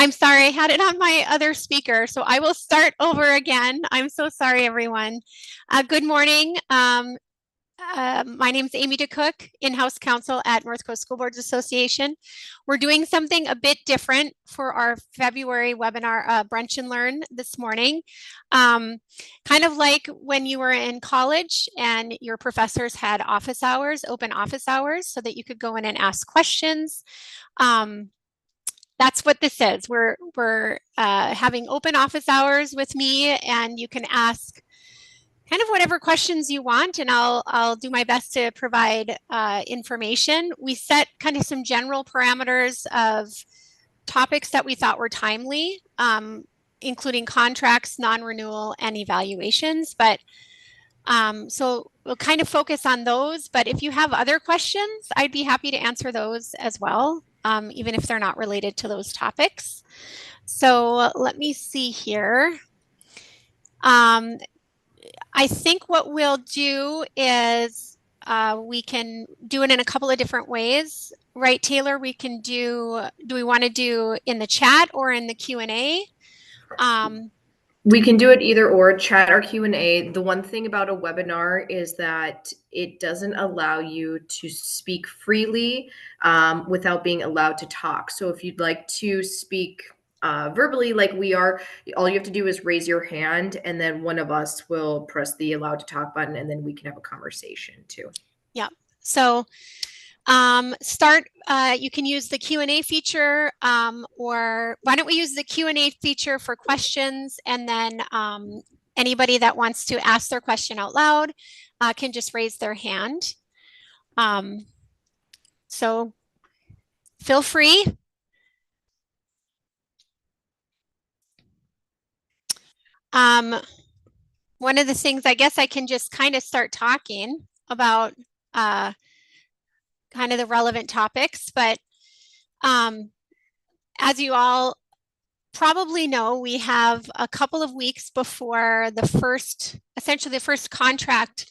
I'm sorry, I had it on my other speaker, so I will start over again. I'm so sorry, everyone. Good morning. My name is Amy DeCook, in-house counsel at North Coast School Boards Association. We're doing something a bit different for our February webinar, Brunch and Learn this morning. Kind of like when you were in college and your professors had office hours, open office hours, so that you could go in and ask questions. That's what this is. We're having open office hours with me, and you can ask kind of whatever questions you want, and I'll do my best to provide information. We set kind of some general parameters of topics that we thought were timely, including contracts, non-renewal, and evaluations. But so we'll kind of focus on those. But if you have other questions, I'd be happy to answer those as well, even if they're not related to those topics. So let me see here. I think what we'll do is we can do it in a couple of different ways. Right, Taylor? We can do we want to do in the chat or in the Q&A? We can do it either or, chat or Q&A. The one thing about a webinar is that it doesn't allow you to speak freely without being allowed to talk. So if you'd like to speak verbally like we are, all you have to do is raise your hand, and then one of us will press the allowed to talk button, and then we can have a conversation too. Yeah. So you can use the Q&A feature, or why don't we use the Q&A feature for questions, and then anybody that wants to ask their question out loud can just raise their hand. So feel free. One of the things, I guess I can just kind of start talking about kind of the relevant topics, but as you all probably know, we have a couple of weeks before essentially the first contract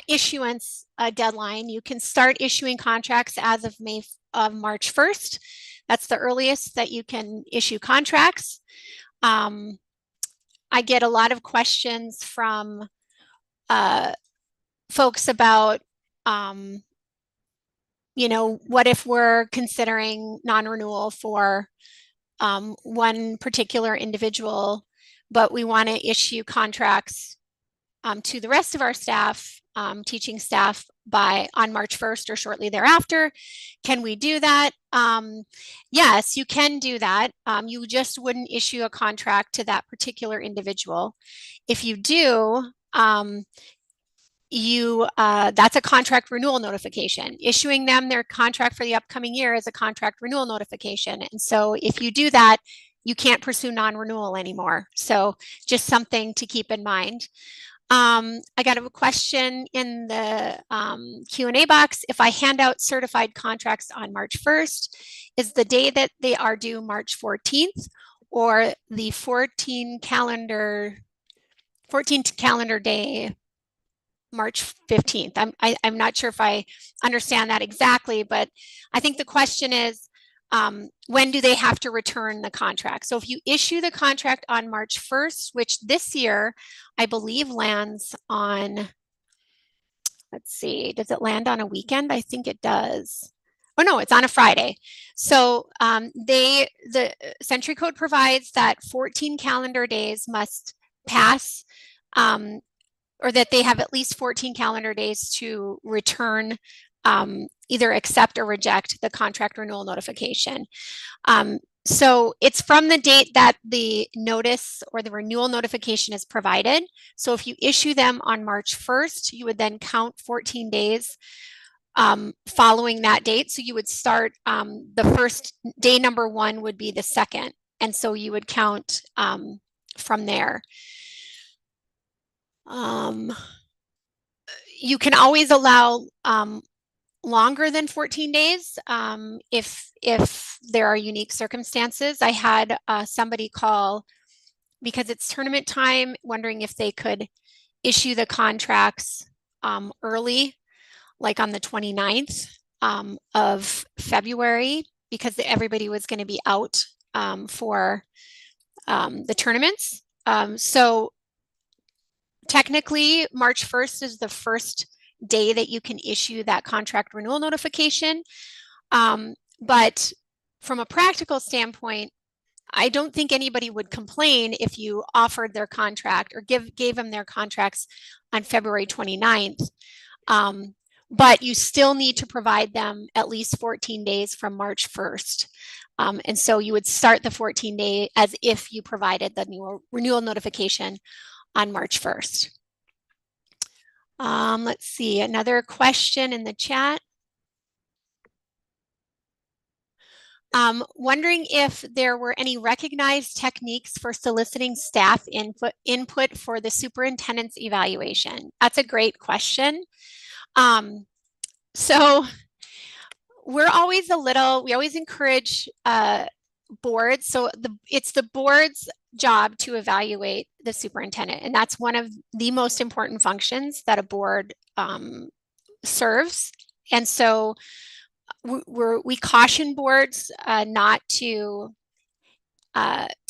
issuance deadline. You can start issuing contracts as of March 1st. That's the earliest that you can issue contracts. I get a lot of questions from folks about, what if we're considering non-renewal for one particular individual, but we want to issue contracts to the rest of our staff, teaching staff on March 1st or shortly thereafter. Can we do that? Yes, you can do that. You just wouldn't issue a contract to that particular individual. If you do, that's a contract renewal notification. Issuing them their contract for the upcoming year is a contract renewal notification. And so if you do that, you can't pursue non-renewal anymore. So just something to keep in mind. I got a question in the Q&A box. If I hand out certified contracts on March 1st, is the day that they are due March 14th or the 14th calendar day March 15th? I'm not sure if I understand that exactly, but I think the question is, when do they have to return the contract? So if you issue the contract on March 1st, which this year, I believe lands on, let's see, does it land on a weekend? I think it does. Oh no, it's on a Friday. So the Century Code provides that 14 calendar days must pass, or that they have at least 14 calendar days to return, either accept or reject the contract renewal notification. So it's from the date that the notice or the renewal notification is provided. So if you issue them on March 1st, you would then count 14 days following that date. So you would start, the first day number 1 would be the 2nd. And so you would count from there. You can always allow longer than 14 days if there are unique circumstances. I had somebody call because it's tournament time, wondering if they could issue the contracts early, like on the 29th of February, because everybody was going to be out for the tournaments. So technically, March 1st is the first day that you can issue that contract renewal notification. But from a practical standpoint, I don't think anybody would complain if you offered their contract or gave them their contracts on February 29th. But you still need to provide them at least 14 days from March 1st. And so you would start the 14-day as if you provided the renewal notification on March 1st. Let's see, another question in the chat. Wondering if there were any recognized techniques for soliciting staff input for the superintendent's evaluation. That's a great question. So we always encourage boards. So it's the board's job to evaluate the superintendent. And that's one of the most important functions that a board serves. And so we caution boards not to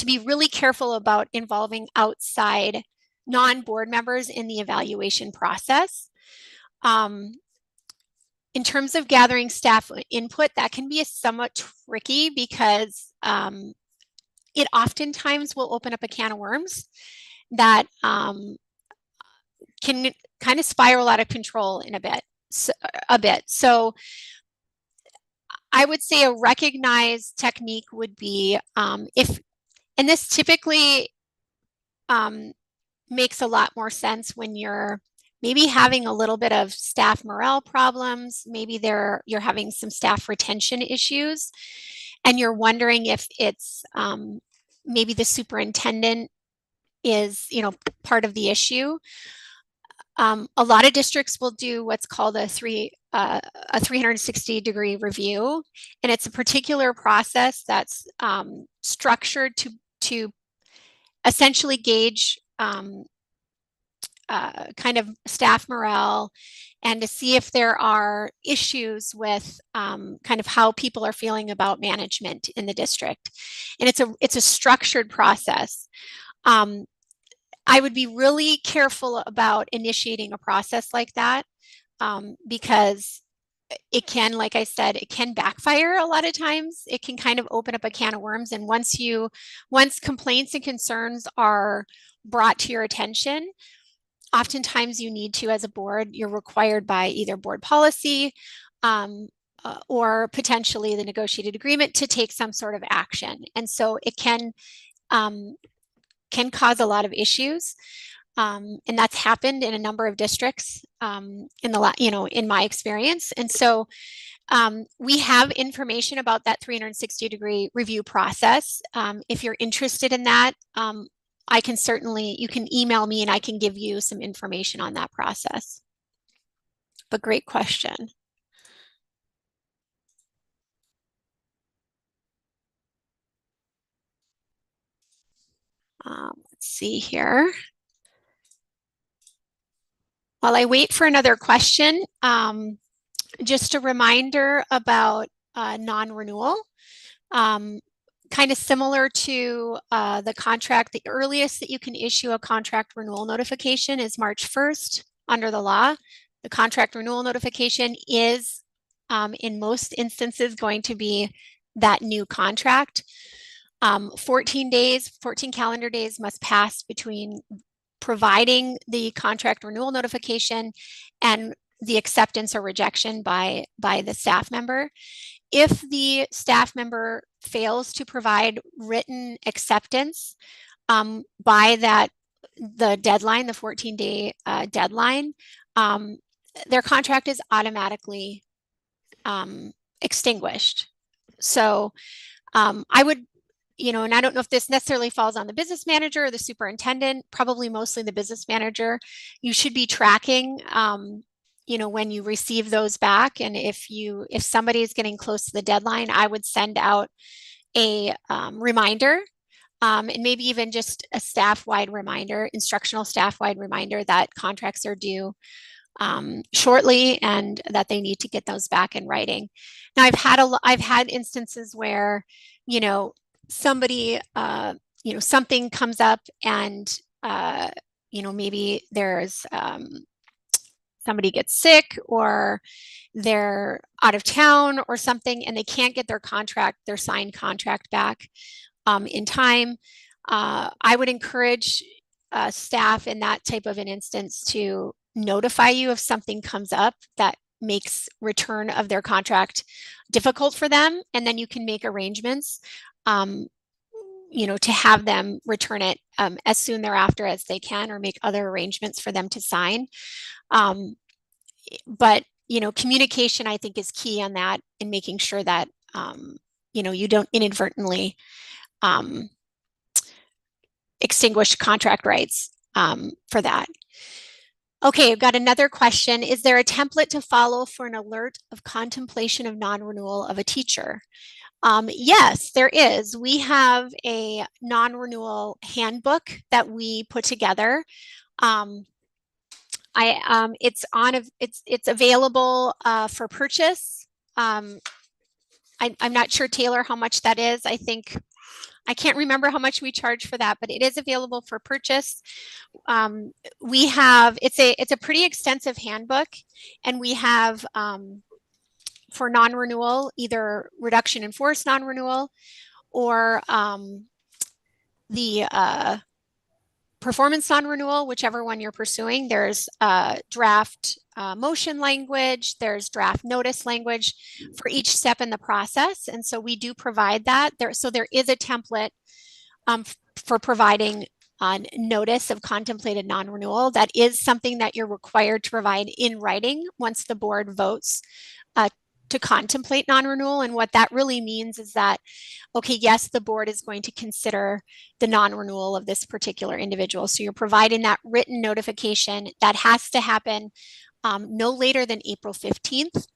be really careful about involving outside non-board members in the evaluation process. In terms of gathering staff input, that can be somewhat tricky because it oftentimes will open up a can of worms that can kind of spiral out of control in a bit. So I would say a recognized technique would be and this typically makes a lot more sense when you're maybe having a little bit of staff morale problems, maybe you're having some staff retention issues, and you're wondering if it's maybe the superintendent is, part of the issue. A lot of districts will do what's called a 360-degree review, and it's a particular process that's structured to essentially gauge kind of staff morale and to see if there are issues with kind of how people are feeling about management in the district. And it's a structured process. I would be really careful about initiating a process like that because it can, like I said, it can backfire a lot of times. It can kind of open up a can of worms. And once complaints and concerns are brought to your attention, oftentimes you need to, as a board, you're required by either board policy or potentially the negotiated agreement to take some sort of action. And so it can cause a lot of issues. And that's happened in a number of districts in my experience. And so we have information about that 360-degree review process. If you're interested in that, you can email me and I can give you some information on that process. But great question. Let's see here. While I wait for another question, just a reminder about non-renewal. Kind of similar to the contract, the earliest that you can issue a contract renewal notification is March 1st under the law. The contract renewal notification is, in most instances, going to be that new contract. 14 calendar days must pass between providing the contract renewal notification and the acceptance or rejection by the staff member. If the staff member fails to provide written acceptance by the deadline, the 14-day deadline, their contract is automatically extinguished. So I would, and I don't know if this necessarily falls on the business manager or the superintendent, probably mostly the business manager. You should be tracking when you receive those back. And if somebody is getting close to the deadline, I would send out a reminder and maybe even just a staff-wide reminder, instructional staff-wide reminder that contracts are due shortly and that they need to get those back in writing. Now, I've had instances where, somebody, something comes up and, maybe there's somebody gets sick or they're out of town or something and they can't get their signed contract back in time. I would encourage staff in that type of an instance to notify you if something comes up that makes return of their contract difficult for them, and then you can make arrangements to have them return it as soon thereafter as they can, or make other arrangements for them to sign. But communication, I think, is key on that, in making sure that you don't inadvertently extinguish contract rights for that. Okay, I've got another question. Is there a template to follow for an alert of contemplation of non-renewal of a teacher? Yes, there is. We have a non-renewal handbook that we put together. It's available for purchase. I'm not sure, Taylor, how much that is. I can't remember how much we charge for that, but it is available for purchase. It's a pretty extensive handbook, and we have for non-renewal, either reduction in force non-renewal or the performance non-renewal, whichever one you're pursuing. There's draft motion language, there's draft notice language for each step in the process. And so we do provide that. So there is a template for providing notice of contemplated non-renewal. That is something that you're required to provide in writing once the board votes to contemplate non-renewal. And what that really means is that, okay, yes, the board is going to consider the non-renewal of this particular individual. So you're providing that written notification. That has to happen no later than April 15th,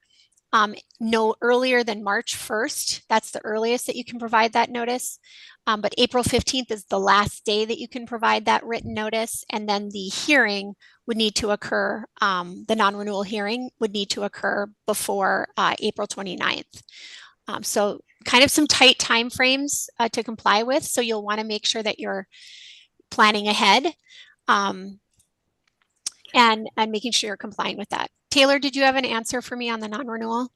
no earlier than March 1st. That's the earliest that you can provide that notice. But April 15th is the last day that you can provide that written notice. And then the hearing would need to occur, the non-renewal hearing would need to occur before April 29th. So kind of some tight timeframes to comply with. So you'll want to make sure that you're planning ahead and making sure you're complying with that. Taylor, did you have an answer for me on the non-renewal?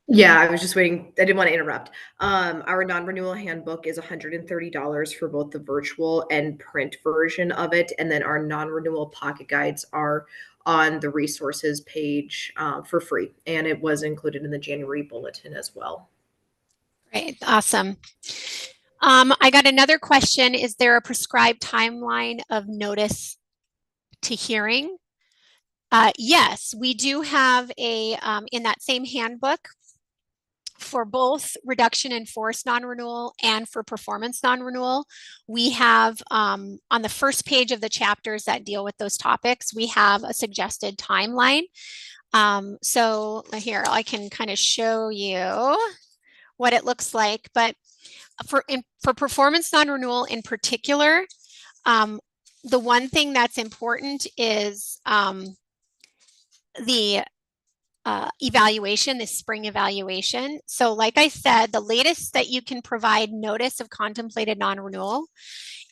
Yeah, I was just waiting. I didn't want to interrupt. Our non-renewal handbook is $130 for both the virtual and print version of it. And then our non-renewal pocket guides are on the resources page for free. And it was included in the January bulletin as well. Great, awesome. I got another question. Is there a prescribed timeline of notice to hearing? Yes, we do have in that same handbook, for both reduction in force non-renewal and for performance non-renewal, we have on the first page of the chapters that deal with those topics, we have a suggested timeline. So here, I can kind of show you what it looks like. But for performance non-renewal in particular, the one thing that's important is the evaluation, the spring evaluation. So like I said, the latest that you can provide notice of contemplated non-renewal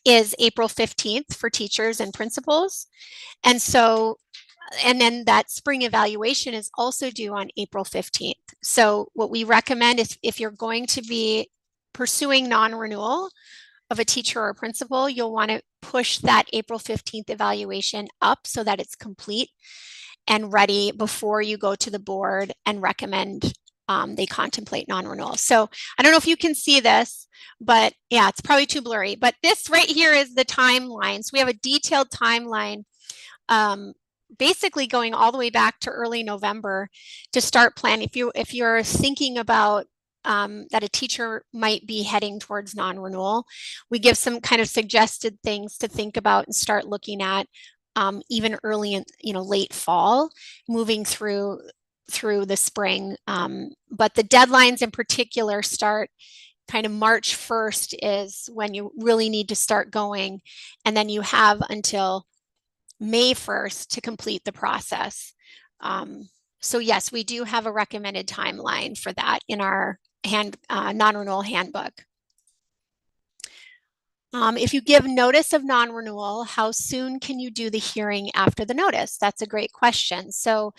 is April 15th for teachers and principals. And then that spring evaluation is also due on April 15th. So what we recommend is, if you're going to be pursuing non-renewal of a teacher or a principal, you'll want to push that April 15th evaluation up so that it's complete and ready before you go to the board and recommend they contemplate non-renewal. So I don't know if you can see this, but yeah, it's probably too blurry. But this right here is the timeline. So we have a detailed timeline, basically going all the way back to early November to start planning. If you're thinking about that a teacher might be heading towards non-renewal, we give some kind of suggested things to think about and start looking at even early in, late fall, moving through the spring. But the deadlines in particular start kind of March 1st is when you really need to start going. And then you have until May 1st to complete the process. So yes, we do have a recommended timeline for that in our non-renewal handbook. If you give notice of non-renewal, how soon can you do the hearing after the notice? That's a great question. So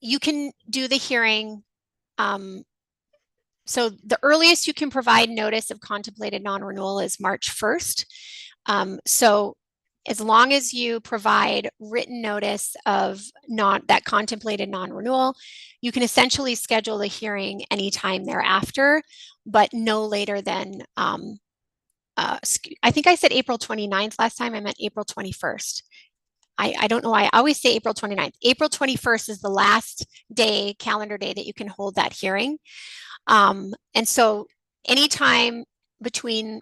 you can do the hearing. So the earliest you can provide notice of contemplated non-renewal is March 1st. So as long as you provide written notice of that contemplated non-renewal, you can essentially schedule a hearing anytime thereafter, but no later than I think I said April 29th last time. I meant April 21st. I don't know why I always say April 29th. April 21st is the last day, calendar day, that you can hold that hearing. And so anytime between,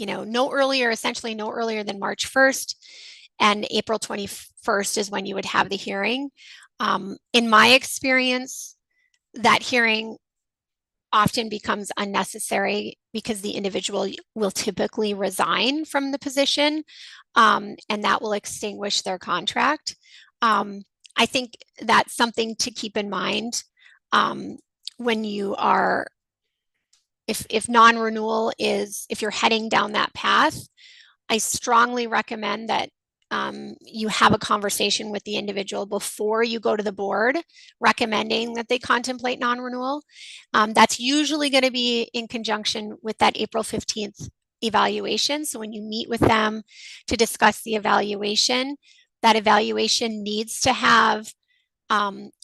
essentially no earlier than March 1st and April 21st is when you would have the hearing. In my experience, that hearing often becomes unnecessary because the individual will typically resign from the position, and that will extinguish their contract. I think that's something to keep in mind when you are, if non-renewal is, if you're heading down that path. I strongly recommend that you have a conversation with the individual before you go to the board recommending that they contemplate non-renewal. That's usually going to be in conjunction with that April 15th evaluation. So when you meet with them to discuss the evaluation, that evaluation needs to have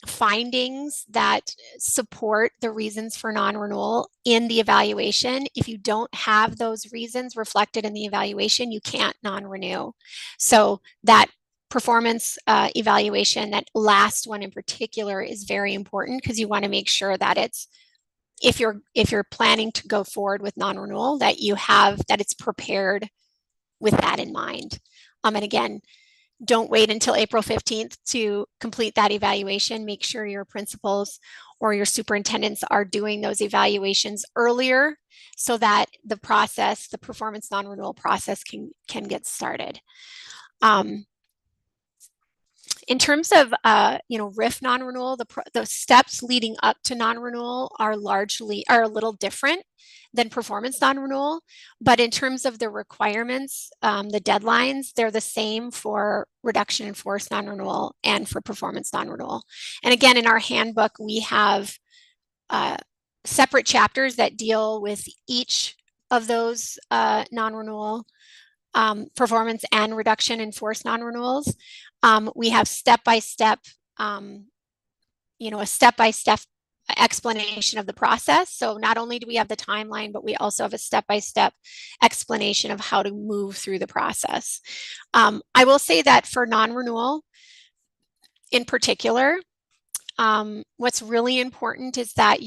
findings that support the reasons for non-renewal in the evaluation. If you don't have those reasons reflected in the evaluation, you can't non-renew. So that performance evaluation, that last one in particular, is very important because you want to make sure that it's, if you're planning to go forward with non-renewal, that it's prepared with that in mind. And again, don't wait until April 15th to complete that evaluation. Make sure your principals or your superintendents are doing those evaluations earlier so that the process, the performance non-renewal process, can get started. In terms of RIF non-renewal, the steps leading up to non-renewal are a little different than performance non-renewal, but in terms of the requirements, the deadlines, they're the same for reduction in force non-renewal and for performance non-renewal. And again, in our handbook, we have separate chapters that deal with each of those non-renewal, performance and reduction in force non-renewals. We have step-by-step, a step-by-step explanation of the process. So not only do we have the timeline, but we also have a step-by-step explanation of how to move through the process. I will say that for non-renewal in particular, what's really important is that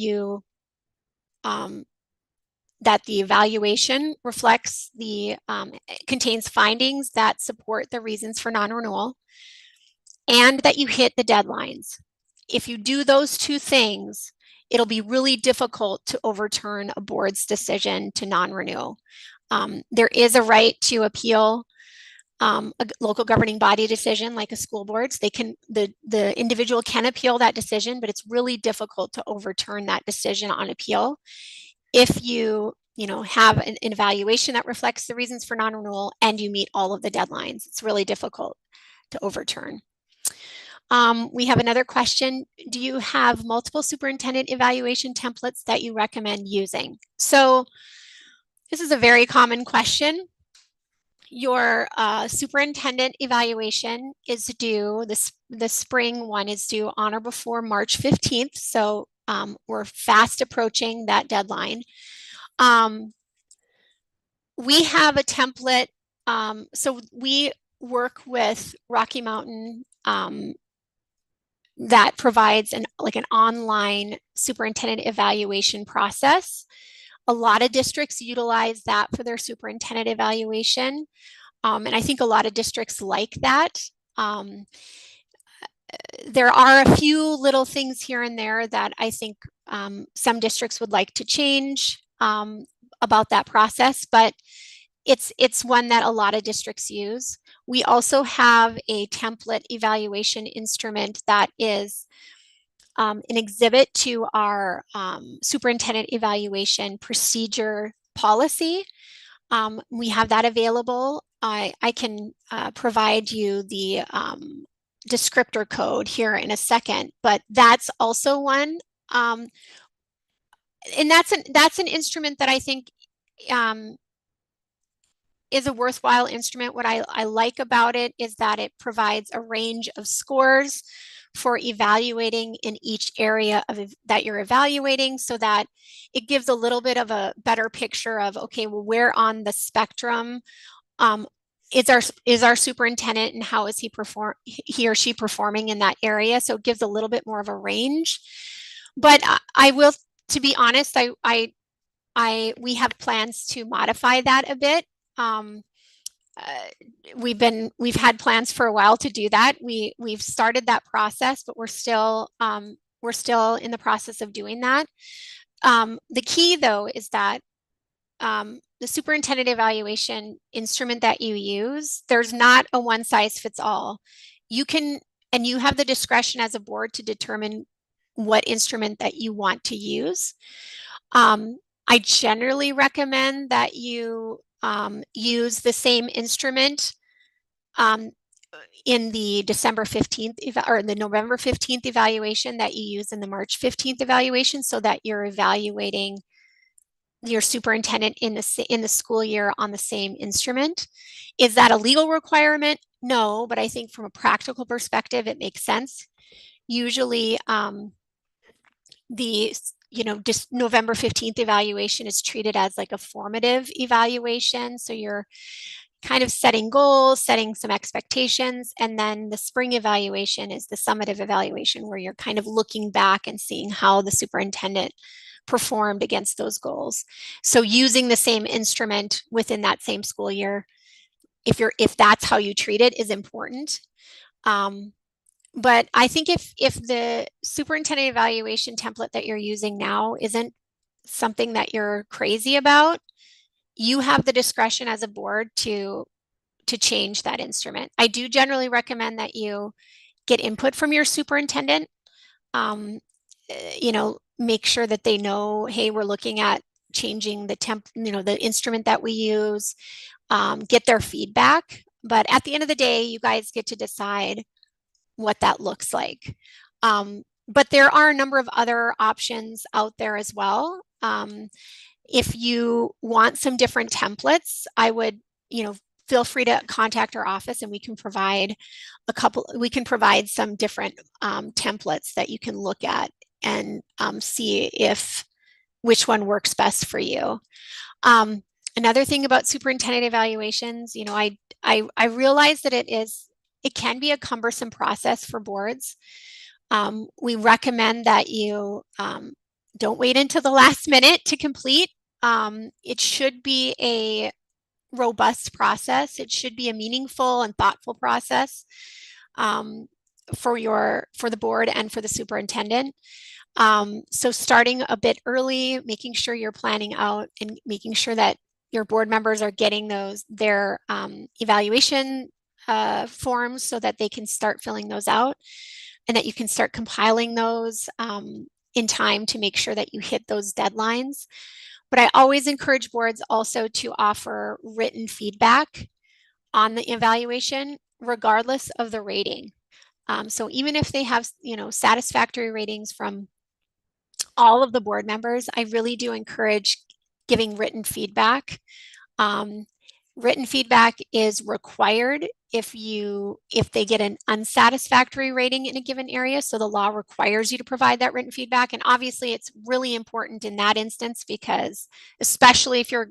that the evaluation reflects contains findings that support the reasons for non-renewal, and that you hit the deadlines. If you do those two things, it'll be really difficult to overturn a board's decision to non-renew. There is a right to appeal a local governing body decision like a school board's. The individual can appeal that decision, but it's really difficult to overturn that decision on appeal if you have an evaluation that reflects the reasons for non-renewal and you meet all of the deadlines. It's really difficult to overturn. We have another question. Do you have multiple superintendent evaluation templates that you recommend using? So this is a very common question. Your superintendent evaluation is due, the spring one is due on or before March 15th. So we're fast approaching that deadline. We have a template. So we work with Rocky Mountain that provides an online superintendent evaluation process. A lot of districts utilize that for their superintendent evaluation. And I think a lot of districts like that. There are a few little things here and there that I think some districts would like to change about that process, but it's one that a lot of districts use. We also have a template evaluation instrument that is an exhibit to our superintendent evaluation procedure policy. We have that available. I can provide you the descriptor code here in a second, but that's also one. And that's an instrument that I think is a worthwhile instrument. What I like about it is that it provides a range of scores for evaluating in each area that you're evaluating, so that it gives a little bit of a better picture of, okay, well, where on the spectrum is our superintendent, and how is he or she performing in that area? So it gives a little bit more of a range. But I will, to be honest, we have plans to modify that a bit. Um, we've had plans for a while to do that. We've started that process, but we're still in the process of doing that. The key, though, is that the superintendent evaluation instrument that you use, there's not a one size fits all. You have the discretion as a board to determine what instrument that you want to use. I generally recommend that you use the same instrument in the December 15th or the November 15th evaluation that you use in the March 15th evaluation, so that you're evaluating your superintendent in the school year on the same instrument. Is that a legal requirement? No, but I think from a practical perspective, it makes sense. Usually, the November 15th evaluation is treated as like a formative evaluation. So you're kind of setting goals, setting some expectations, and then the spring evaluation is the summative evaluation, where you're kind of looking back and seeing how the superintendent performed against those goals. So using the same instrument within that same school year, if that's how you treat it, is important. But I think if the superintendent evaluation template that you're using now isn't something that you're crazy about, you have the discretion as a board to change that instrument. I do generally recommend that you get input from your superintendent. Make sure that they know, hey, we're looking at changing the instrument that we use. Get their feedback. But at the end of the day, you guys get to decide what that looks like. But there are a number of other options out there as well. If you want some different templates, I would, feel free to contact our office, and we can provide some different templates that you can look at and see which one works best for you. Another thing about superintendent evaluations, I realize that it can be a cumbersome process for boards. We recommend that you don't wait until the last minute to complete. It should be a robust process. It should be a meaningful and thoughtful process for the board and for the superintendent. So starting a bit early, making sure you're planning out and making sure that your board members are getting their evaluation forms, so that they can start filling those out, and that you can start compiling those in time to make sure that you hit those deadlines. But I always encourage boards also to offer written feedback on the evaluation, regardless of the rating. So even if they have, satisfactory ratings from all of the board members, I really do encourage giving written feedback. Written feedback is required if they get an unsatisfactory rating in a given area. So the law requires you to provide that written feedback. And obviously it's really important in that instance, because especially if you're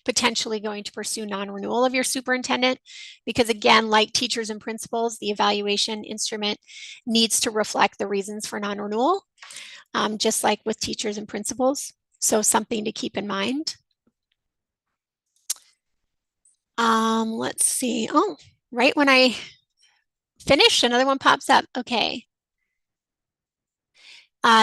potentially going to pursue non-renewal of your superintendent, because again, like teachers and principals, the evaluation instrument needs to reflect the reasons for non-renewal, just like with teachers and principals. So something to keep in mind. Let's see. Oh, right when I finish, another one pops up. Okay.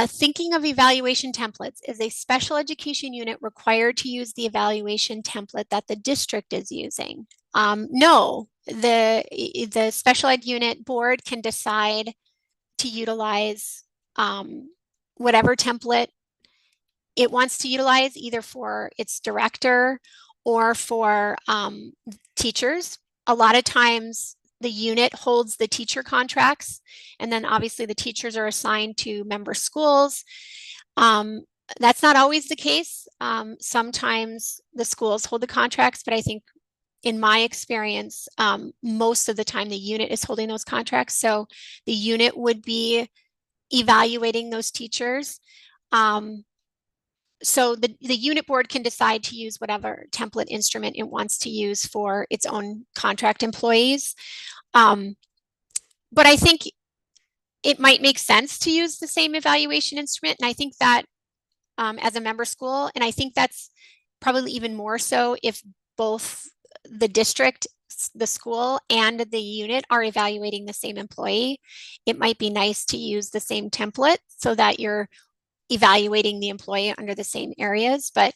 Thinking of evaluation templates. Is a special education unit required to use the evaluation template that the district is using? No, the special ed unit board can decide to utilize whatever template it wants to utilize, either for its director or for teachers. A lot of times the unit holds the teacher contracts, and then obviously the teachers are assigned to member schools. That's not always the case. Sometimes the schools hold the contracts, but I think in my experience, most of the time the unit is holding those contracts. So the unit would be evaluating those teachers. So the unit board can decide to use whatever template instrument it wants to use for its own contract employees. But I think it might make sense to use the same evaluation instrument. And I think that as a member school, and I think that's probably even more so if both the district, the school, and the unit are evaluating the same employee. It might be nice to use the same template so that you're evaluating the employee under the same areas, but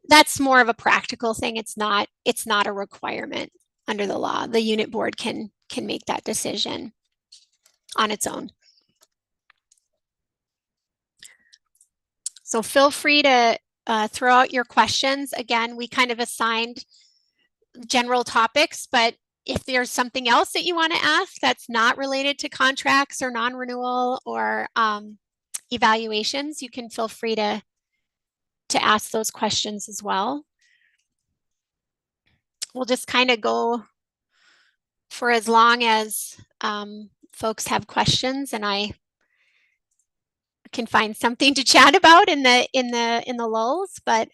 that's more of a practical thing. It's not a requirement under the law. The unit board can make that decision on its own. So feel free to throw out your questions. Again, we kind of assigned general topics, but if there's something else that you want to ask that's not related to contracts or non-renewal or evaluations, you can feel free to ask those questions as well. We'll just kind of go for as long as folks have questions, and I can find something to chat about in the lulls. But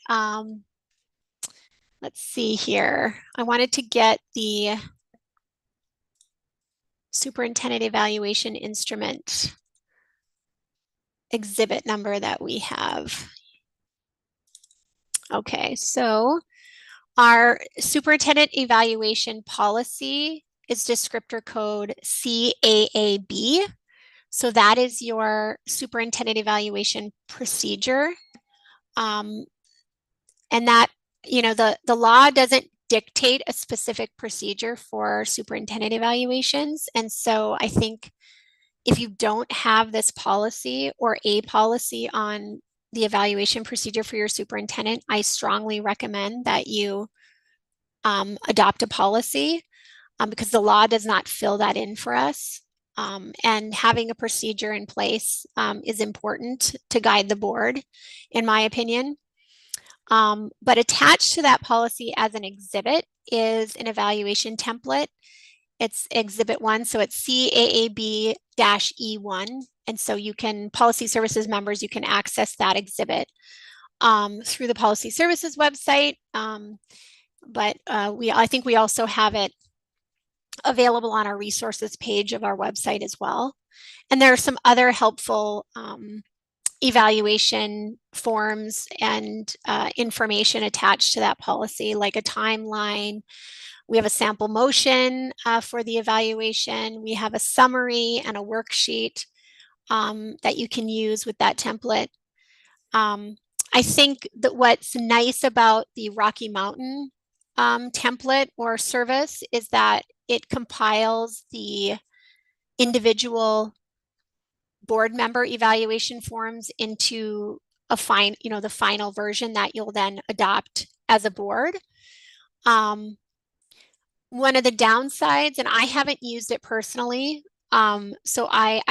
let's see here. I wanted to get the superintendent evaluation instrument exhibit number that we have. Okay, so our superintendent evaluation policy is descriptor code CAAB. So that is your superintendent evaluation procedure. And that, you know, the law doesn't dictate a specific procedure for superintendent evaluations. And so I think if you don't have this policy or a policy on the evaluation procedure for your superintendent, I strongly recommend that you adopt a policy because the law does not fill that in for us. And having a procedure in place is important to guide the board, in my opinion. But attached to that policy as an exhibit is an evaluation template. It's exhibit 1, so it's CAAB-E1. And so you can, policy services members, you can access that exhibit through the policy services website. But I think we also have it available on our resources page of our website as well. And there are some other helpful evaluation forms and information attached to that policy, like a timeline. We have a sample motion for the evaluation. We have a summary and a worksheet that you can use with that template. I think that what's nice about the Rocky Mountain template or service is that it compiles the individual board member evaluation forms into a the final version that you'll then adopt as a board. One of the downsides, and I haven't used it personally, so I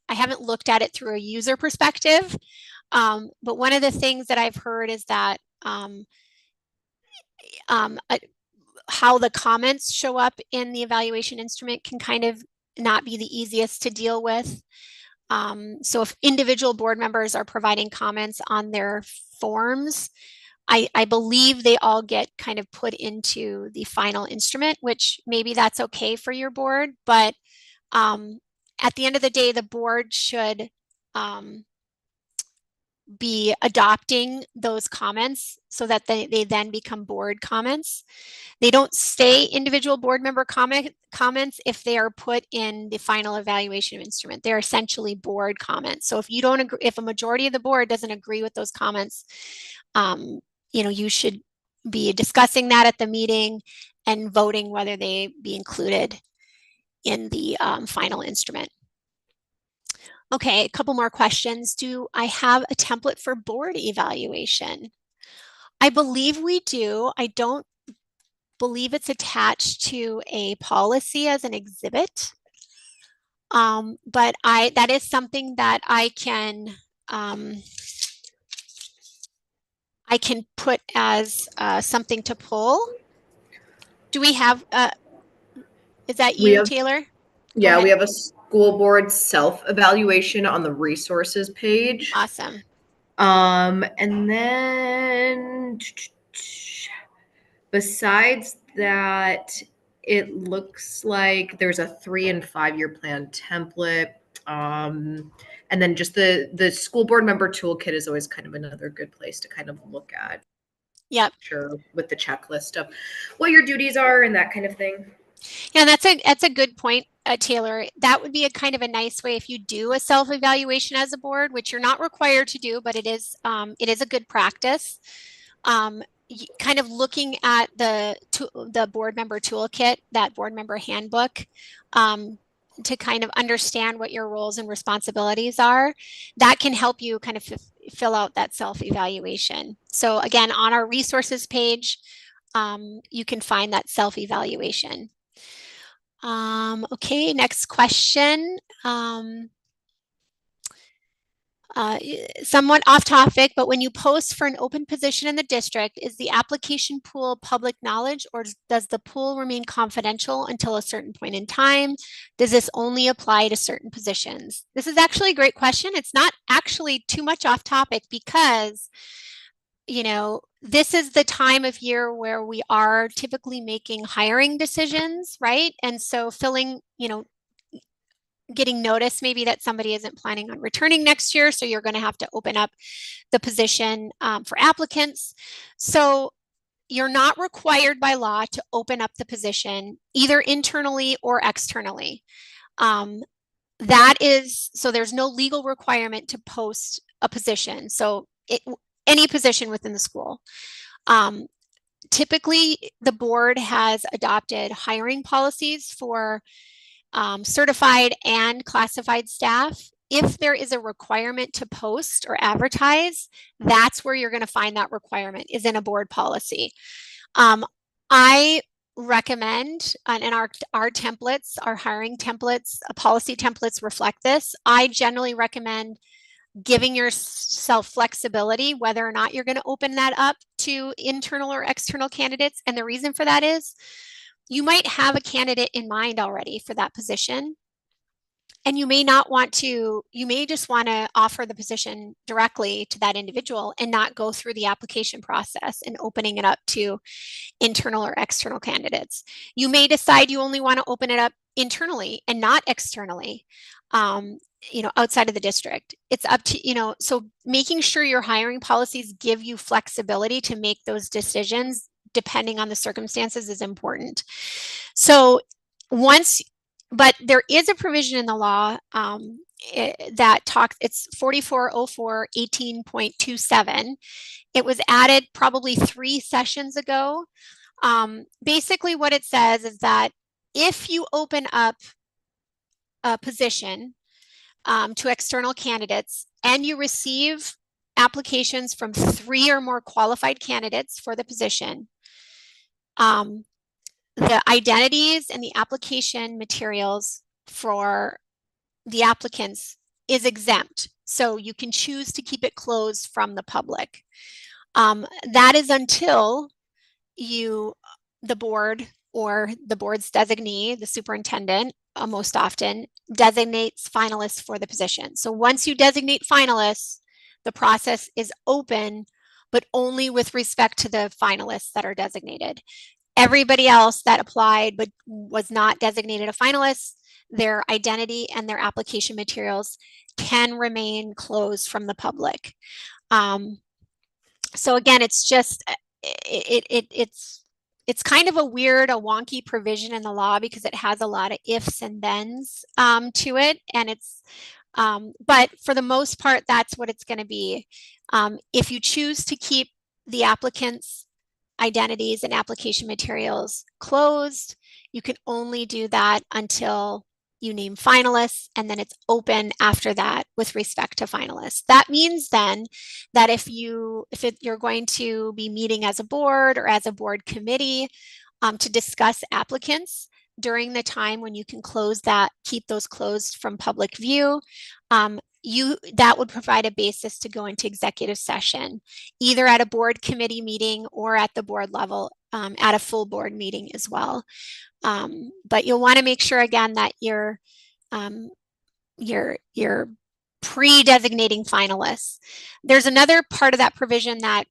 haven't looked at it through a user perspective. But one of the things that I've heard is that how the comments show up in the evaluation instrument can kind of not be the easiest to deal with. So if individual board members are providing comments on their forms, I believe they all get kind of put into the final instrument, which maybe that's okay for your board, but at the end of the day, the board should be adopting those comments so that they then become board comments. They don't stay individual board member comments if they are put in the final evaluation instrument. They're essentially board comments. So if you don't agree, if a majority of the board doesn't agree with those comments, you should be discussing that at the meeting and voting whether they be included in the final instrument. Okay, a couple more questions. Do I have a template for board evaluation? I believe we do. I don't believe it's attached to a policy as an exhibit. But that is something that I can put as something to pull. Do we have, is that We you, have, Taylor? Go yeah, we ahead. have a school board self-evaluation on the resources page. Awesome. And then besides that, it looks like there's a 3 and 5 year plan template. And then just the school board member toolkit is always kind of another good place to kind of look at. Yep. Sure, with the checklist of what your duties are and that kind of thing. Yeah, that's a good point, Taylor. That would be a kind of a nice way if you do a self-evaluation as a board, which you're not required to do, but it is a good practice. Kind of looking at the board member toolkit, that board member handbook, to kind of understand what your roles and responsibilities are. That can help you kind of fill out that self-evaluation. So again, on our resources page, you can find that self-evaluation. Okay, next question. Somewhat off topic, but when you post for an open position in the district, is the application pool public knowledge, or does the pool remain confidential until a certain point in time? Does this only apply to certain positions? This is actually a great question. It's not actually too much off topic because, this is the time of year where we are typically making hiring decisions, right? And so getting notice maybe that somebody isn't planning on returning next year. So you're going to have to open up the position for applicants. So you're not required by law to open up the position either internally or externally. So there's no legal requirement to post a position. So any position within the school. Typically, the board has adopted hiring policies for certified and classified staff. If there is a requirement to post or advertise, that's where you're going to find that requirement is in a board policy. I recommend, and our templates, our hiring templates, policy templates reflect this. I generally recommend giving yourself flexibility whether or not you're going to open that up to internal or external candidates. And the reason for that is you might have a candidate in mind already for that position. And you may just want to offer the position directly to that individual and not go through the application process and opening it up to internal or external candidates. You may decide you only want to open it up internally and not externally, outside of the district. It's up to, so making sure your hiring policies give you flexibility to make those decisions depending on the circumstances is important. So but there is a provision in the law that talks, it's 4404 18.27. It was added probably 3 sessions ago. Basically what it says is that if you open up a position to external candidates and you receive applications from 3 or more qualified candidates for the position, the identities and the application materials for the applicants is exempt. So you can choose to keep it closed from the public. That is until the board or the board's designee, the superintendent, most often designates finalists for the position. So once you designate finalists, the process is open, but only with respect to the finalists that are designated. Everybody else that applied but was not designated a finalist, their identity and their application materials can remain closed from the public. So again, it's just, it's kind of a wonky provision in the law because it has a lot of ifs and thens to it. And but for the most part, that's what it's going to be. If you choose to keep the applicants' identities and application materials closed, you can only do that until you name finalists, and then it's open after that with respect to finalists. That means then that if you're going to be meeting as a board or as a board committee to discuss applicants during the time when you can keep those closed from public view, that would provide a basis to go into executive session, either at a board committee meeting or at the board level at a full board meeting as well. But you'll want to make sure again that you're pre-designating finalists. There's another part of that provision that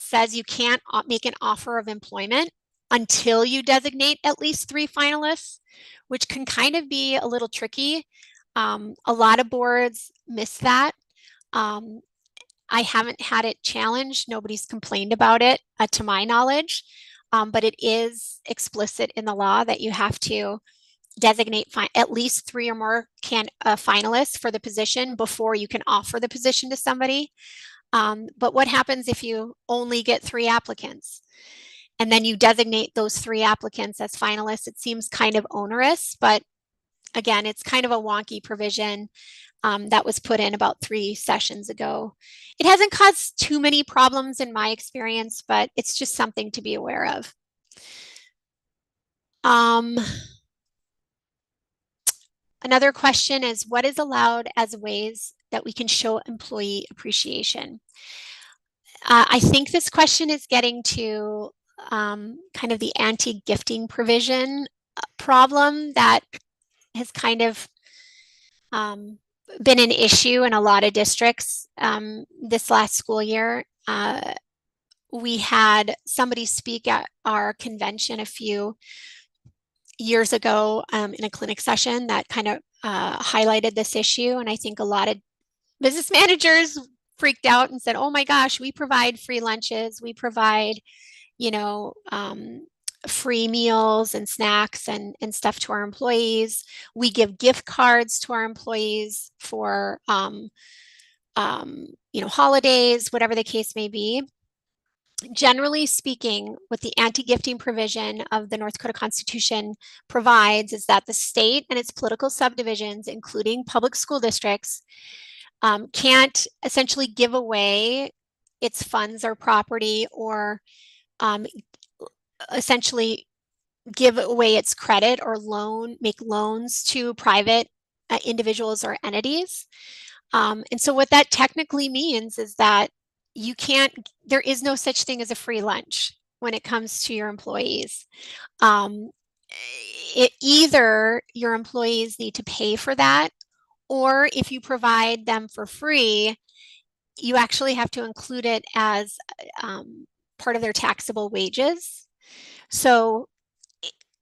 says you can't make an offer of employment until you designate at least 3 finalists, which can kind of be a little tricky. A lot of boards miss that. I haven't had it challenged. Nobody's complained about it to my knowledge, but it is explicit in the law that you have to designate at least 3 or more finalists for the position before you can offer the position to somebody. But what happens if you only get 3 applicants and then you designate those 3 applicants as finalists? It seems kind of onerous, but again, it's kind of a wonky provision that was put in about 3 sessions ago. It hasn't caused too many problems in my experience, but it's just something to be aware of. Another question is, what is allowed as ways that we can show employee appreciation? I think this question is getting to kind of the anti-gifting provision problem that has kind of been an issue in a lot of districts this last school year. We had somebody speak at our convention a few years ago in a clinic session that kind of highlighted this issue. And I think a lot of business managers freaked out and said, oh my gosh, we provide free lunches. We provide, free meals and snacks and stuff to our employees. We give gift cards to our employees for, holidays, whatever the case may be. Generally speaking, what the anti-gifting provision of the North Dakota Constitution provides is that the state and its political subdivisions, including public school districts, can't essentially give away its funds or property or essentially give away its credit or make loans to private individuals or entities. And so what that technically means is that there is no such thing as a free lunch when it comes to your employees. Either your employees need to pay for that, or if you provide them for free, you actually have to include it as part of their taxable wages. So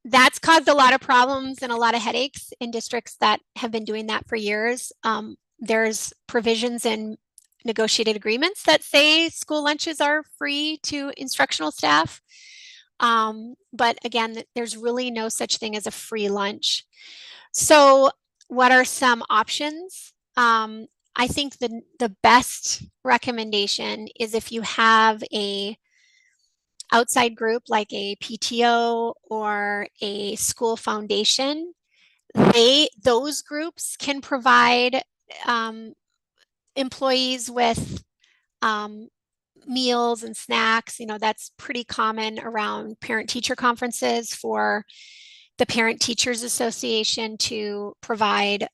that's caused a lot of problems and a lot of headaches in districts that have been doing that for years. There's provisions in negotiated agreements that say school lunches are free to instructional staff. But again, there's really no such thing as a free lunch. So what are some options? I think the best recommendation is if you have a outside group like a PTO or a school foundation, those groups can provide employees with meals and snacks. That's pretty common around parent-teacher conferences for the Parent Teachers Association to provide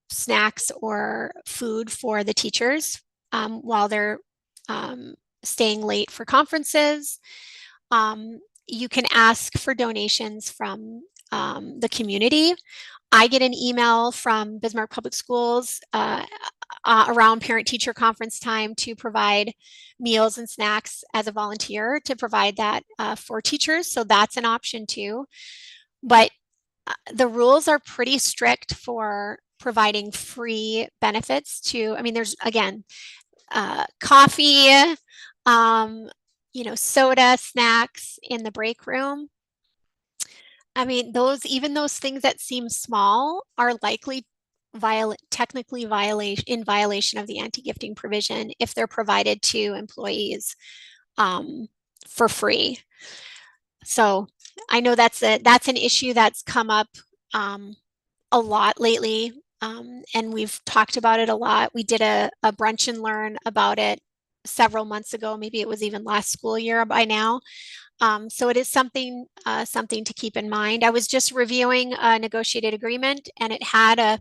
snacks or food for the teachers while they're staying late for conferences. You can ask for donations from the community. I get an email from Bismarck Public Schools around parent-teacher conference time to provide meals and snacks as a volunteer to provide that for teachers. So that's an option too. But the rules are pretty strict for providing free benefits there's, again, coffee, soda, snacks in the break room. Those things that seem small are likely technically in violation of the anti-gifting provision if they're provided to employees for free. So I know that's an issue that's come up a lot lately, and we've talked about it a lot. We did a brunch and learn about it several months ago. Maybe it was even last school year by now. So it is something to keep in mind. I was just reviewing a negotiated agreement, and it had a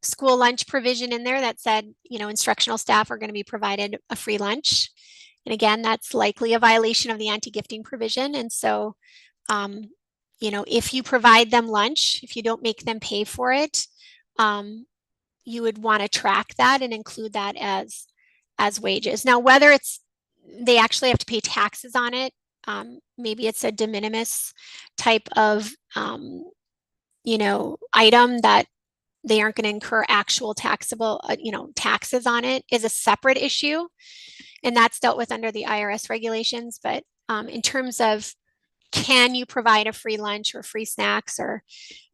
school lunch provision in there that said, instructional staff are going to be provided a free lunch. And again, that's likely a violation of the anti-gifting provision. And so, if you provide them lunch, if you don't make them pay for it, you would want to track that and include that as wages. Now, whether they actually have to pay taxes on it, maybe it's a de minimis type of, item that they aren't going to incur actual taxable, taxes on it, is a separate issue. And that's dealt with under the IRS regulations. But in terms of, can you provide a free lunch or free snacks or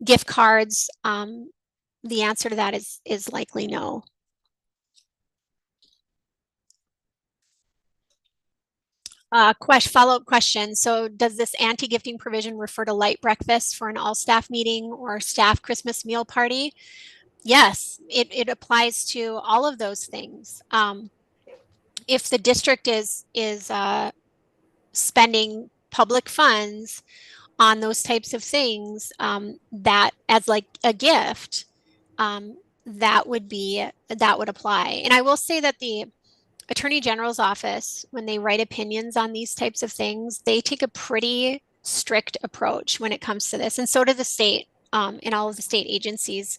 gift cards? The answer to that is likely no. Follow-up question. So does this anti-gifting provision refer to light breakfast for an all-staff meeting or staff Christmas meal party? Yes, it applies to all of those things. If the district is spending public funds on those types of things, that as like a gift, that would apply. And I will say that the Attorney General's office, when they write opinions on these types of things, they take a pretty strict approach when it comes to this. And so does the state, and all of the state agencies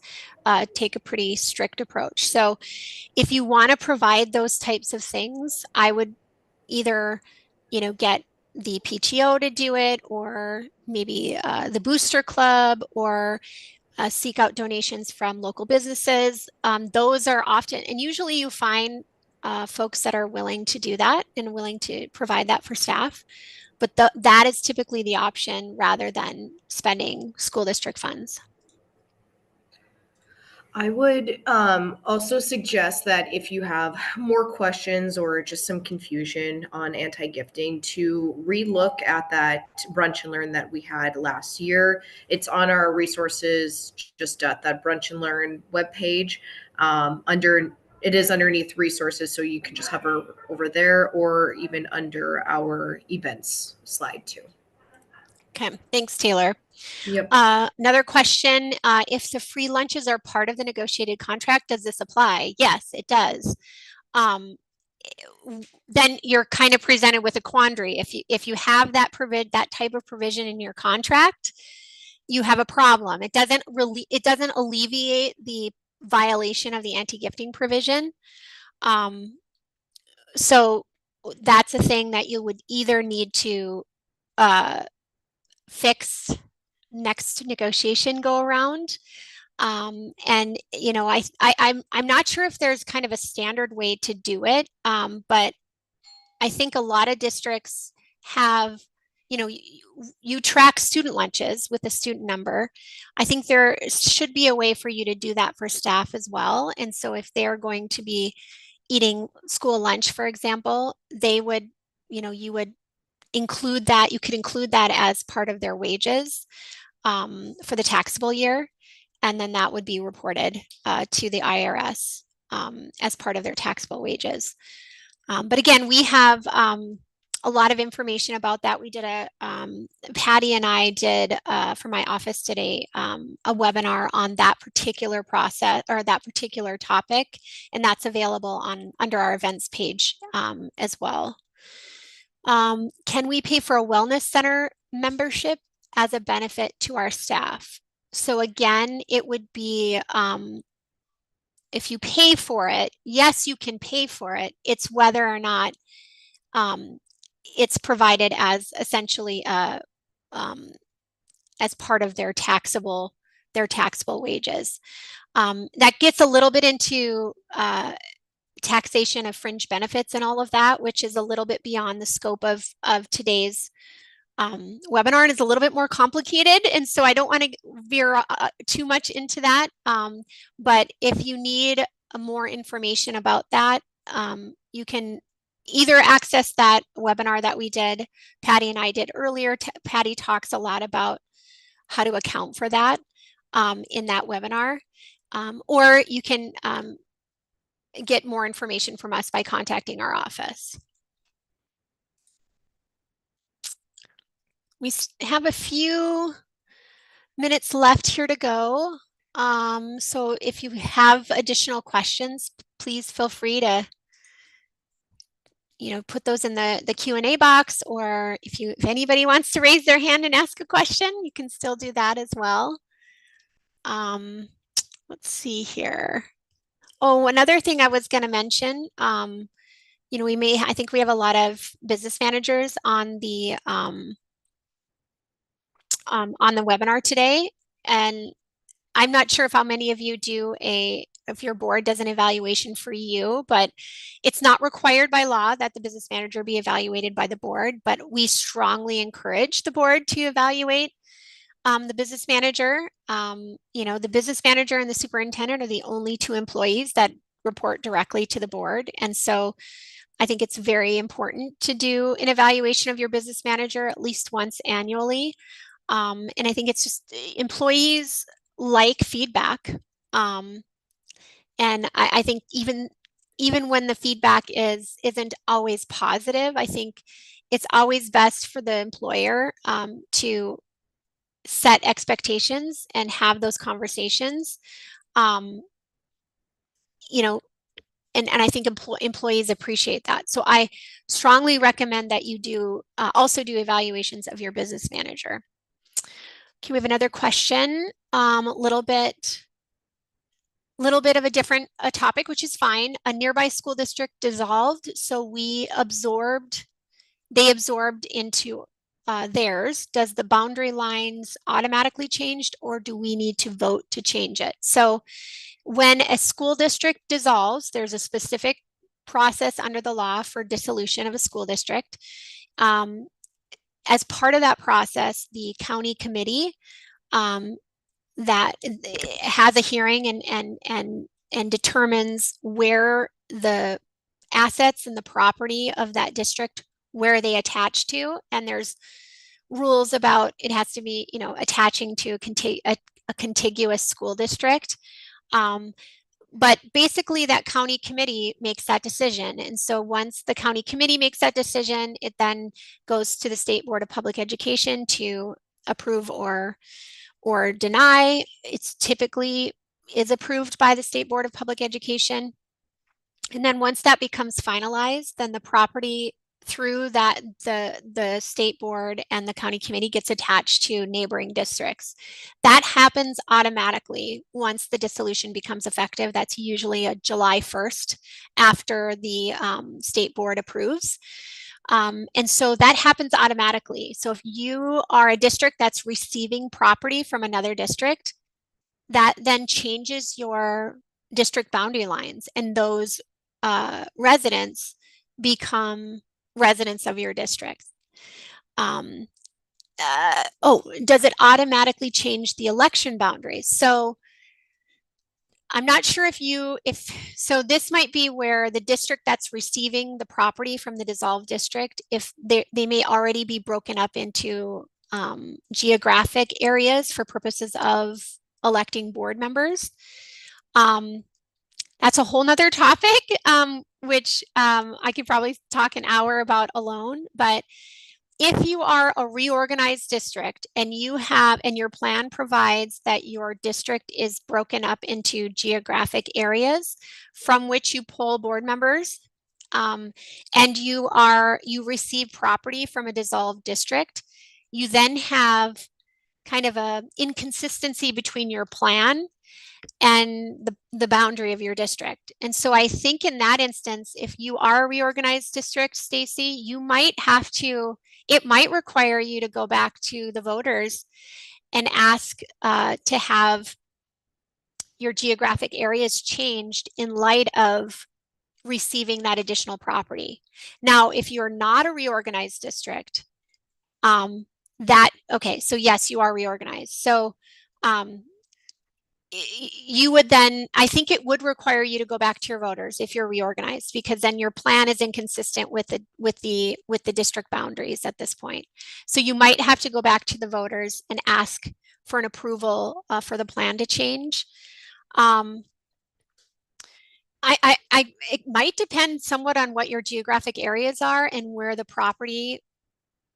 take a pretty strict approach. So if you want to provide those types of things, I would either, get the PTO to do it, or maybe the Booster Club, or seek out donations from local businesses. Those are often, and usually you find folks that are willing to do that and willing to provide that for staff. But that is typically the option rather than spending school district funds. I would also suggest that if you have more questions or just some confusion on anti-gifting, to relook at that Brunch and Learn that we had last year. It's on our resources, just at that Brunch and Learn webpage. It is underneath resources, so you can just hover over there, or even under our events slide too. Okay, thanks, Taylor. Yep. Another question, if the free lunches are part of the negotiated contract, does this apply? Yes, it does. Then you're kind of presented with a quandary. If you have that type of provision in your contract, you have a problem. It doesn't alleviate the violation of the anti-gifting provision. So that's a thing that you would either need to fix next negotiation go around. And I'm not sure if there's kind of a standard way to do it, but I think a lot of districts have, you track student lunches with the student number. I think there should be a way for you to do that for staff as well. And so if they're going to be eating school lunch, for example, you would include that. You could include that as part of their wages for the taxable year. And then that would be reported to the IRS as part of their taxable wages. But again, we have a lot of information about that. We did Patty and I did, for my office today, a webinar on that particular process or that particular topic, and that's available under our events page as well. Can we pay for a wellness center membership as a benefit to our staff? So again, it would be, if you pay for it, yes, you can pay for it. It's whether or not it's provided as essentially as part of their taxable wages. That gets a little bit into taxation of fringe benefits and all of that, which is a little bit beyond the scope of today's webinar, and is a little bit more complicated. And so I don't want to veer too much into that. But if you need more information about that, you can either access that webinar that we did, Patty and I did earlier. Patty talks a lot about how to account for that. in that webinar. Or you can get more information from us by contacting our office. We have a few minutes left here to go. So if you have additional questions, please feel free to put those in the Q&A box, or if anybody wants to raise their hand and ask a question, you can still do that as well. Let's see here. Oh, another thing I was going to mention, I think we have a lot of business managers on the webinar today, and I'm not sure if how many of you if your board does an evaluation for you, but it's not required by law that the business manager be evaluated by the board, but we strongly encourage the board to evaluate the business manager. The business manager and the superintendent are the only two employees that report directly to the board. And so I think it's very important to do an evaluation of your business manager at least once annually. And I think it's just employees like feedback. And I think even when the feedback isn't always positive, I think it's always best for the employer to set expectations and have those conversations. And I think employees appreciate that. So I strongly recommend that you also do evaluations of your business manager. Okay, we have another question, a little bit of a different topic, which is fine. A nearby school district dissolved, so they absorbed into theirs. Does the boundary lines automatically changed, or do we need to vote to change it? So when a school district dissolves, there's a specific process under the law for dissolution of a school district. As part of that process, the county committee that has a hearing and determines where the assets and the property of that district, where they attach to. And there's rules about it has to be, attaching to a contiguous school district. But basically that county committee makes that decision. And so once the county committee makes that decision, it then goes to the State Board of Public Education to approve or deny. It's typically is approved by the State Board of Public Education. And then once that becomes finalized, then the property through that the state board and the county committee gets attached to neighboring districts. That happens automatically once the dissolution becomes effective. That's usually a July 1st after the state board approves. And so that happens automatically. So if you are a district that's receiving property from another district, that then changes your district boundary lines, and those residents become residents of your district. Does it automatically change the election boundaries? So I'm not sure so this might be where the district that's receiving the property from the dissolved district, if they may already be broken up into geographic areas for purposes of electing board members. That's a whole nother topic, which I could probably talk an hour about alone. But if you are a reorganized district and your plan provides that your district is broken up into geographic areas from which you poll board members, and you receive property from a dissolved district, you then have kind of a inconsistency between your plan and the boundary of your district. And so I think in that instance, if you are a reorganized district, Stacy, it might require you to go back to the voters and ask to have your geographic areas changed in light of receiving that additional property. Now, if you're not a reorganized district, so yes, you are reorganized. So you would then, I think it would require you to go back to your voters if you're reorganized, because then your plan is inconsistent with the district boundaries at this point. So you might have to go back to the voters and ask for an approval for the plan to change. It might depend somewhat on what your geographic areas are and where the property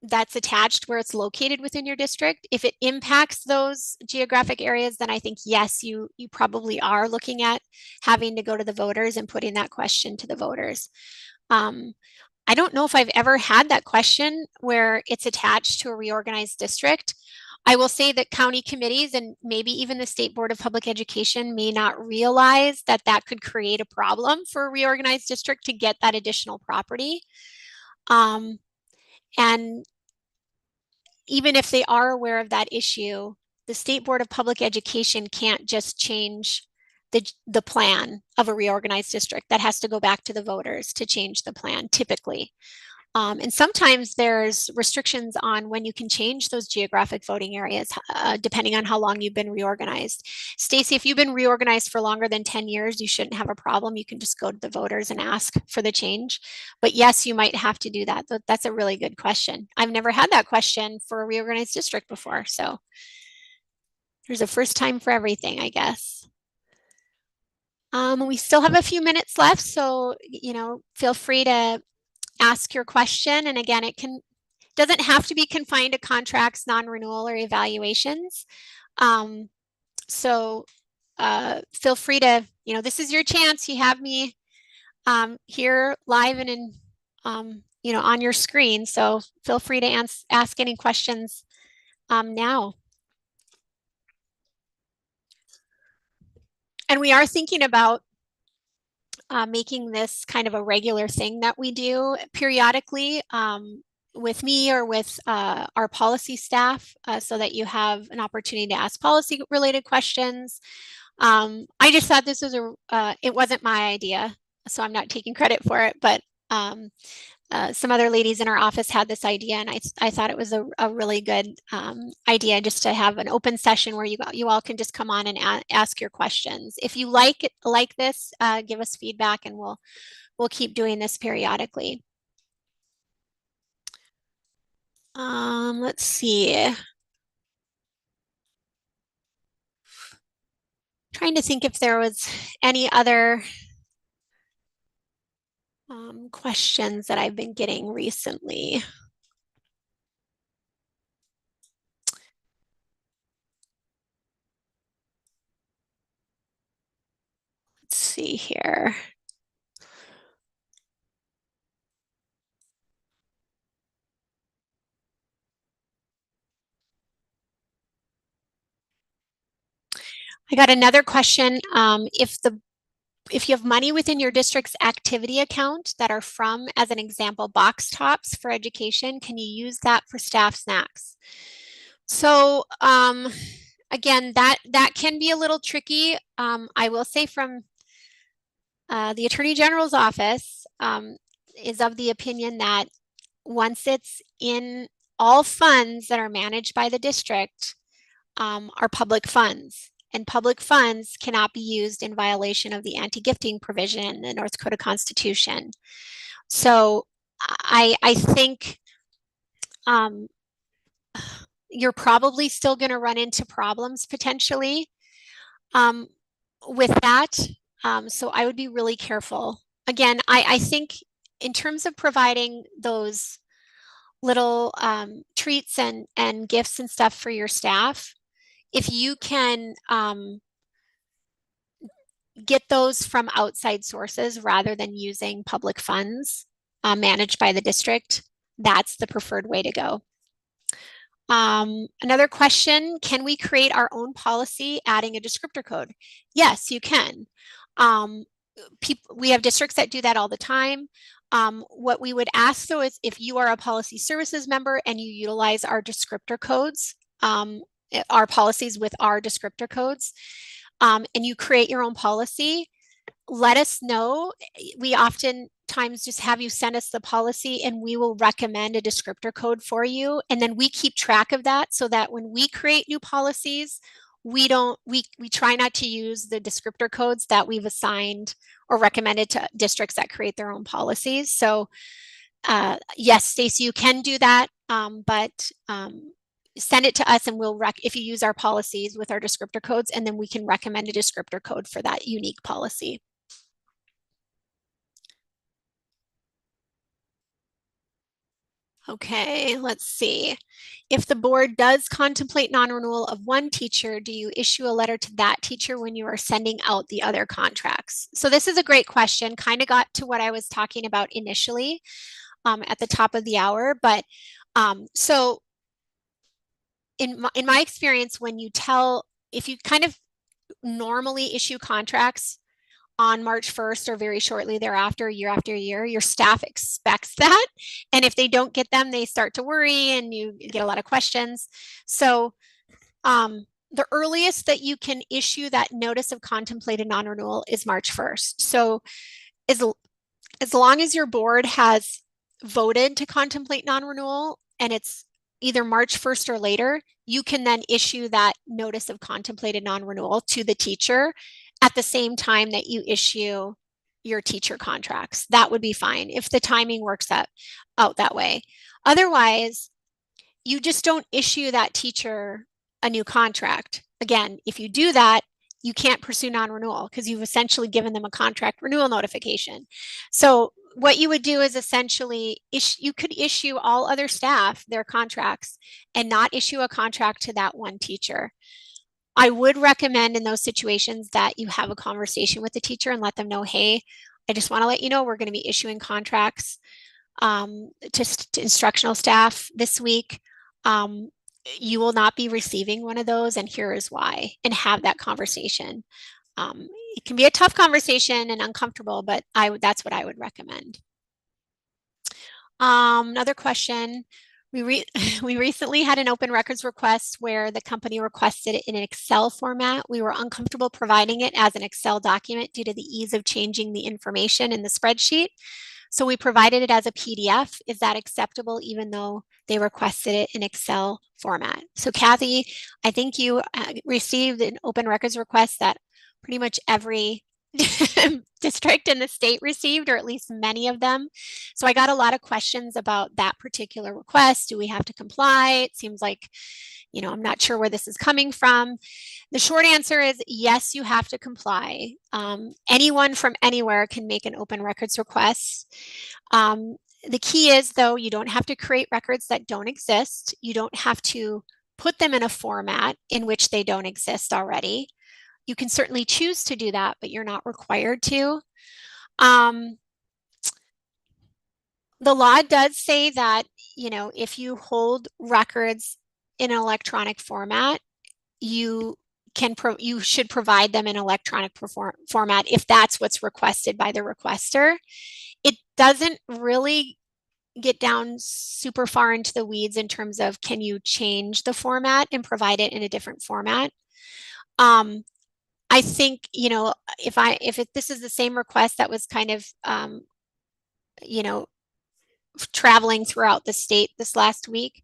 that's attached, where it's located within your district. If it impacts those geographic areas, then I think yes, you probably are looking at having to go to the voters and putting that question to the voters. I don't know if I've ever had that question where it's attached to a reorganized district. I will say that county committees and maybe even the State Board of Public Education may not realize that that could create a problem for a reorganized district to get that additional property. And even if they are aware of that issue, the State Board of Public Education can't just change the plan of a reorganized district. That has to go back to the voters to change the plan typically. And sometimes there's restrictions on when you can change those geographic voting areas, depending on how long you've been reorganized. Stacy, if you've been reorganized for longer than 10 years, you shouldn't have a problem. You can just go to the voters and ask for the change. But yes, you might have to do that. That's a really good question. I've never had that question for a reorganized district before. So there's a first time for everything, I guess. We still have a few minutes left, so feel free to ask your question. And again, doesn't have to be confined to contracts, non-renewal, or evaluations. So feel free to, this is your chance. You have me here live and in, on your screen. So feel free to ask any questions now. And we are thinking about making this kind of a regular thing that we do periodically with me or with our policy staff so that you have an opportunity to ask policy related questions. I just thought this was it wasn't my idea, so I'm not taking credit for it, but some other ladies in our office had this idea, and I thought it was a really good idea just to have an open session where you all can just come on and ask your questions. If you like this, give us feedback, and we'll keep doing this periodically. Let's see. Trying to think if there was any other questions that I've been getting recently. Let's see here. I got another question. If you have money within your district's activity account that are from, as an example, box tops for education, can you use that for staff snacks? So again, that can be a little tricky. I will say from the Attorney General's office is of the opinion that once it's in, all funds that are managed by the district are public funds. And public funds cannot be used in violation of the anti-gifting provision in the North Dakota Constitution. So I think you're probably still going to run into problems potentially with that. So I would be really careful. Again, I think in terms of providing those little treats and gifts and stuff for your staff, if you can get those from outside sources rather than using public funds managed by the district, that's the preferred way to go. Another question, can we create our own policy adding a descriptor code? Yes, you can. We have districts that do that all the time. What we would ask though is if you are a policy services member and you utilize our descriptor codes, our policies with our descriptor codes, and you create your own policy, let us know. We oftentimes just have you send us the policy and we will recommend a descriptor code for you. And then we keep track of that so that when we create new policies, we try not to use the descriptor codes that we've assigned or recommended to districts that create their own policies. So yes, Stacy, you can do that, but send it to us and we'll if you use our policies with our descriptor codes, and then we can recommend a descriptor code for that unique policy. Okay, let's see. If the board does contemplate non-renewal of one teacher, do you issue a letter to that teacher when you are sending out the other contracts? So this is a great question, kind of got to what I was talking about initially at the top of the hour. But so in my experience, when you if you kind of normally issue contracts on March 1st or very shortly thereafter, year after year, your staff expects that. And if they don't get them, they start to worry and you get a lot of questions. So the earliest that you can issue that notice of contemplated non-renewal is March 1st. So as long as your board has voted to contemplate non-renewal and it's either March 1st or later, you can then issue that notice of contemplated non-renewal to the teacher at the same time that you issue your teacher contracts. That would be fine if the timing works out that way. Otherwise, you just don't issue that teacher a new contract. Again, if you do that, you can't pursue non-renewal because you've essentially given them a contract renewal notification. So what you would do is essentially you could issue all other staff their contracts and not issue a contract to that one teacher. I would recommend in those situations that you have a conversation with the teacher and let them know, hey, I just want to let you know we're going to be issuing contracts to instructional staff this week. You will not be receiving one of those, and here is why, and have that conversation. It can be a tough conversation and uncomfortable, but that's what I would recommend. Another question. We recently had an open records request where the company requested it in an Excel format. We were uncomfortable providing it as an Excel document due to the ease of changing the information in the spreadsheet. So we provided it as a PDF. Is that acceptable even though they requested it in Excel format? So Kathy, I think you received an open records request that pretty much every district in the state received, or at least many of them. So I got a lot of questions about that particular request. Do we have to comply? It seems like, I'm not sure where this is coming from. The short answer is yes, you have to comply. Anyone from anywhere can make an open records request. The key is, though, you don't have to create records that don't exist. You don't have to put them in a format in which they don't exist already. You can certainly choose to do that, but you're not required to. The law does say that, if you hold records in an electronic format, you should provide them in electronic format if that's what's requested by the requester. It doesn't really get down super far into the weeds in terms of can you change the format and provide it in a different format. I think, if this is the same request that was kind of, traveling throughout the state this last week,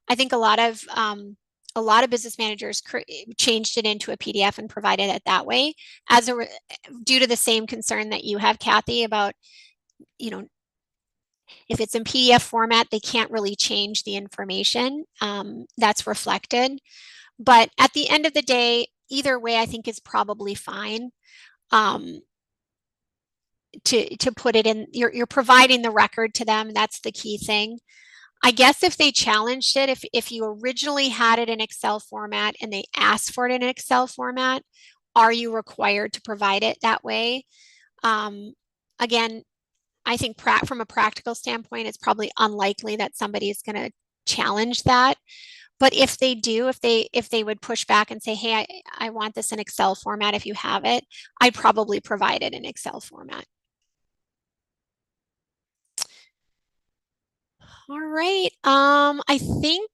I think a lot of business managers changed it into a PDF and provided it that way due to the same concern that you have, Kathy, about, if it's in PDF format, they can't really change the information that's reflected. But at the end of the day, either way, I think is probably fine. To put it in, you're providing the record to them. That's the key thing. I guess if they challenged it, if you originally had it in Excel format and they asked for it in Excel format, are you required to provide it that way? Again, I think from a practical standpoint, it's probably unlikely that somebody is going to challenge that. But if they do, if they would push back and say, hey, I want this in Excel format if you have it, I'd probably provide it in Excel format. All right. I think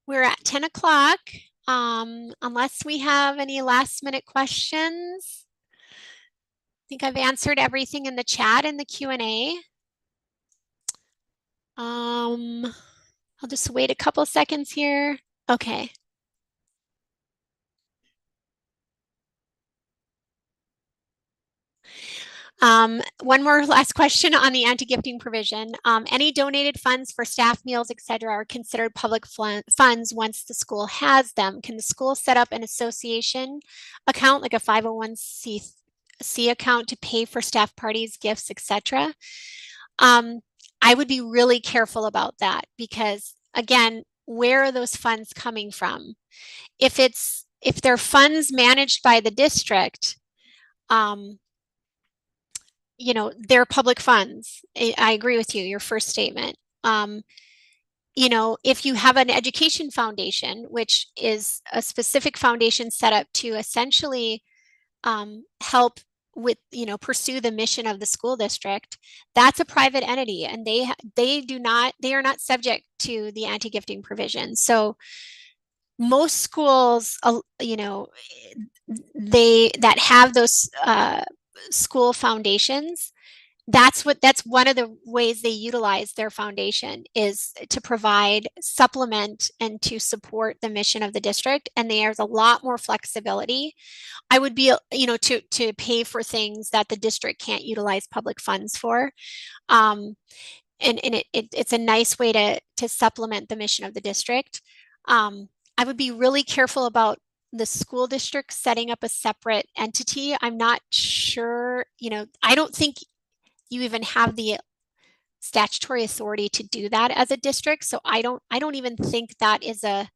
we're at 10 o'clock. Unless we have any last minute questions. I think I've answered everything in the chat and the Q&A. I'll just wait a couple seconds here. Okay. One more last question on the anti-gifting provision. Any donated funds for staff meals, et cetera, are considered public funds once the school has them. Can the school set up an association account, like a 501c account, to pay for staff parties, gifts, etc.? I would be really careful about that because, again, where are those funds coming from? If they're funds managed by the district, they're public funds. I agree with you, your first statement. If you have an education foundation, which is a specific foundation set up to essentially help with, pursue the mission of the school district, that's a private entity, and they are not subject to the anti-gifting provision. So most schools, that have those school foundations, that's one of the ways they utilize their foundation, is to provide, supplement, and to support the mission of the district. And there's a lot more flexibility. I would be, to pay for things that the district can't utilize public funds for. And it's a nice way to supplement the mission of the district. I would be really careful about the school district setting up a separate entity. I'm not sure, I don't think you even have the statutory authority to do that as a district. So I don't even think that is a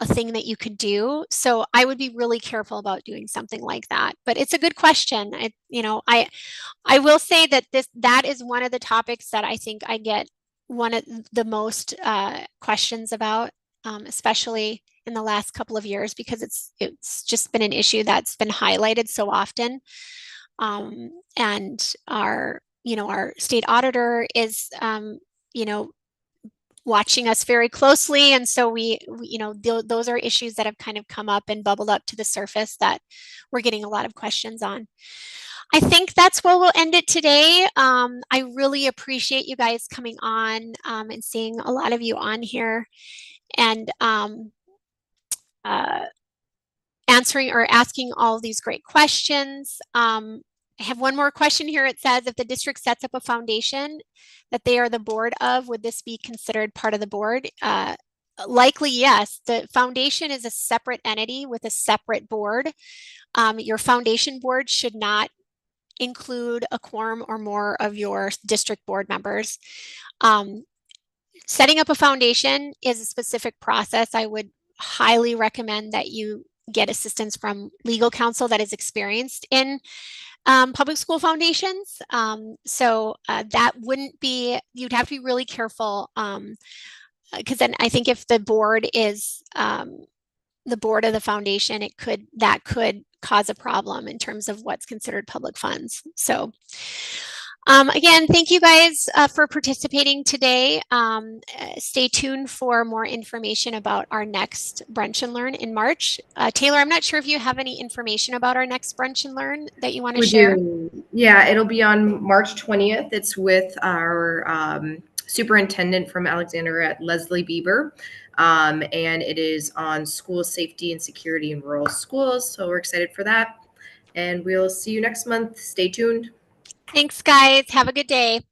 thing that you could do. So I would be really careful about doing something like that. But it's a good question. I will say that that is one of the topics that I think I get one of the most questions about, especially in the last couple of years, because it's just been an issue that's been highlighted so often. And our state auditor is, watching us very closely. And so those are issues that have kind of come up and bubbled up to the surface that we're getting a lot of questions on. I think that's where we'll end it today. I really appreciate you guys coming on, and seeing a lot of you on here, and answering or asking all these great questions. I have one more question here. It says, if the district sets up a foundation that they are the board of, would this be considered part of the board? Likely, yes. The foundation is a separate entity with a separate board. Your foundation board should not include a quorum or more of your district board members. Setting up a foundation is a specific process. I would highly recommend that you get assistance from legal counsel that is experienced in public school foundations. So that wouldn't be, you'd have to be really careful, because then I think if the board is the board of the foundation, that could cause a problem in terms of what's considered public funds. So again, thank you guys for participating today. Stay tuned for more information about our next Brunch and Learn in March. Taylor, I'm not sure if you have any information about our next Brunch and Learn that you want to share. Yeah, it'll be on March 20th. It's with our superintendent from Alexandria, Leslie Bieber. And it is on school safety and security in rural schools. So we're excited for that. And we'll see you next month. Stay tuned. Thanks, guys. Have a good day.